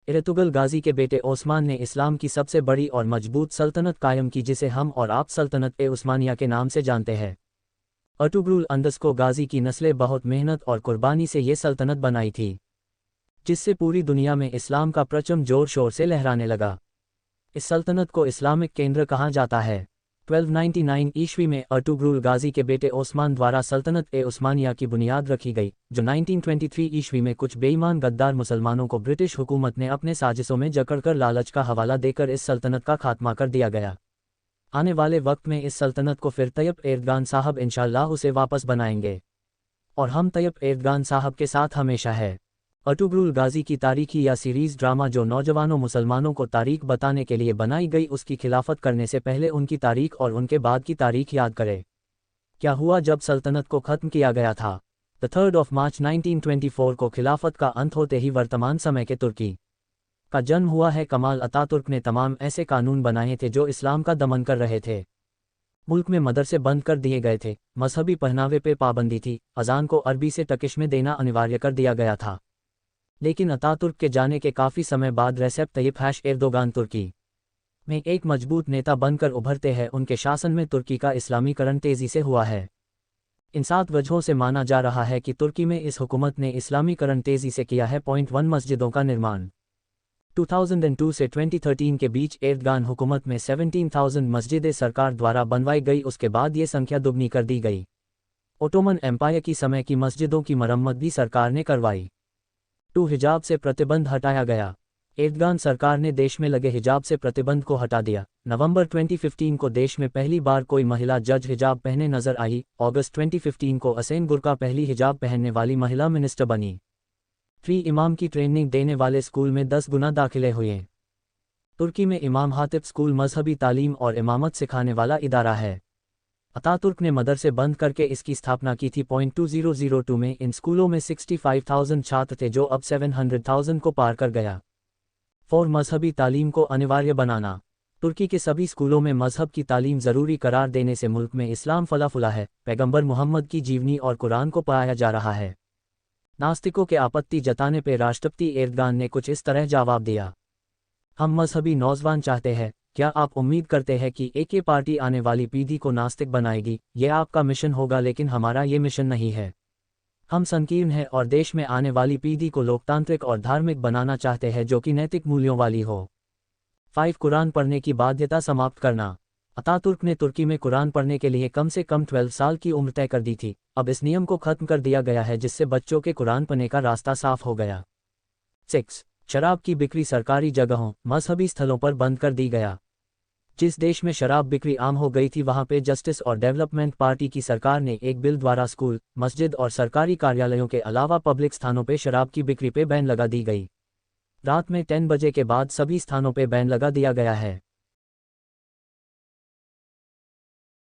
इरतुगल गाजी के बेटे ओस्मान ने इस्लाम की सबसे बड़ी और मजबूत सल्तनत कायम की जिसे हम और आप सल्तनत-ए-उस्मानिया के नाम से जानते हैं। अर्टुगरुल अंदस्को गाजी की नस्लें बहुत मेहनत और कुर्बानी से ये सल्तनत बनाई थी, जिससे पूरी दुनिया में इस्लाम का परचम जोर शोर से लहराने लगा। इस सल्तनत को इस्लामिक केंद्र कहा जाता है। 1299 ईस्वी में अर्टुगरुल गाजी के बेटे ओस्मान द्वारा सल्तनत-ए-उस्मानिया की बुनियाद रखी गई, जो 1923 ईस्वी में कुछ बेईमान गद्दार मुसलमानों को ब्रिटिश हुकूमत ने अपने साजिशों में जकड़कर लालच का हवाला देकर इस सल्तनत का खात्मा कर दिया गया। आने वाले वक्त में इस सल्तनत को फिर तैयब एर्दगान साहब इंशाअल्लाह उसे वापस बनाएंगे, और हम तैयब एर्दगान साहब के साथ हमेशा है। अर्टुगरुल गाजी की तारीखी या सीरीज़ ड्रामा जो नौजवानों मुसलमानों को तारीख बताने के लिए बनाई गई, उसकी खिलाफत करने से पहले उनकी तारीख और उनके बाद की तारीख याद करें। क्या हुआ जब सल्तनत को ख़त्म किया गया था? 3 मार्च 1924 को खिलाफत का अंत होते ही वर्तमान समय के तुर्की का जन्म हुआ है। कमाल अतातुर्क ने तमाम ऐसे कानून बनाए थे जो इस्लाम का दमन कर रहे थे। मुल्क में मदरसे बंद कर दिए गए थे, मजहबी पहनावे पे पाबंदी थी, अजान को अरबी से टर्किश में देना अनिवार्य कर दिया गया था। लेकिन अतातुर्क के जाने के काफ़ी समय बाद रेसेप तय्यिप एर्दोगान तुर्की में एक मजबूत नेता बनकर उभरते हैं। उनके शासन में तुर्की का इस्लामीकरण तेज़ी से हुआ है। इन 7 वजहों से माना जा रहा है कि तुर्की में इस हुकूमत ने इस्लामीकरण तेज़ी से किया है। 1 मस्जिदों का निर्माण 2002 से 2013 के बीच एर्दगान हुकूमत में 17,000 मस्जिदें सरकार द्वारा बनवाई गई। उसके बाद ये संख्या दुगनी कर दी गई। ओटोमन एम्पायर की समय की मस्जिदों की मरम्मत भी सरकार ने करवाई। 2 हिजाब से प्रतिबंध हटाया गया। एर्दगान सरकार ने देश में लगे हिजाब से प्रतिबंध को हटा दिया। नवंबर 2015 को देश में पहली बार कोई महिला जज हिजाब पहने नजर आई। अगस्त 2015 को असेन गुरका पहली हिजाब पहनने वाली महिला मिनिस्टर बनी। फ्री इमाम की ट्रेनिंग देने वाले स्कूल में 10 गुना दाखिले हुए। तुर्की में इमाम हातिब स्कूल मजहबी तालीम और इमामत सिखाने वाला इदारा है। अतातुर्क ने मदरसे बंद करके इसकी स्थापना की थी। 2002 में इन स्कूलों में 65,000 छात्र थे, जो अब 700,000 को पार कर गया। 4 मजहबी तालीम को अनिवार्य बनाना। तुर्की के सभी स्कूलों में मजहब की तालीम ज़रूरी करार देने से मुल्क में इस्लाम फला फुला है। पैगंबर मुहम्मद की जीवनी और कुरान को पढ़ाया जा रहा है। नास्तिकों के आपत्ति जताने पर राष्ट्रपति एर्दगान ने कुछ इस तरह जवाब दिया: हम मजहबी नौजवान चाहते हैं। क्या आप उम्मीद करते हैं कि एक पार्टी आने वाली पीढ़ी को नास्तिक बनाएगी? यह आपका मिशन होगा, लेकिन हमारा ये मिशन नहीं है। हम संकीर्ण हैं और देश में आने वाली पीढ़ी को लोकतांत्रिक और धार्मिक बनाना चाहते हैं, जो कि नैतिक मूल्यों वाली हो। 5 कुरान पढ़ने की बाध्यता समाप्त करना। अतातुर्क ने तुर्की में कुरान पढ़ने के लिए कम से कम 12 साल की उम्र तय कर दी थी। अब इस नियम को खत्म कर दिया गया है, जिससे बच्चों के कुरान पढ़ने का रास्ता साफ हो गया। 6 शराब की बिक्री सरकारी जगहों, मजहबी स्थलों पर बंद कर दी गया। जिस देश में शराब बिक्री आम हो गई थी, वहां पे जस्टिस और डेवलपमेंट पार्टी की सरकार ने एक बिल द्वारा स्कूल, मस्जिद और सरकारी कार्यालयों के अलावा पब्लिक स्थानों पे शराब की बिक्री पे बैन लगा दी गई। रात में 10 बजे के बाद सभी स्थानों पे बैन लगा दिया गया है।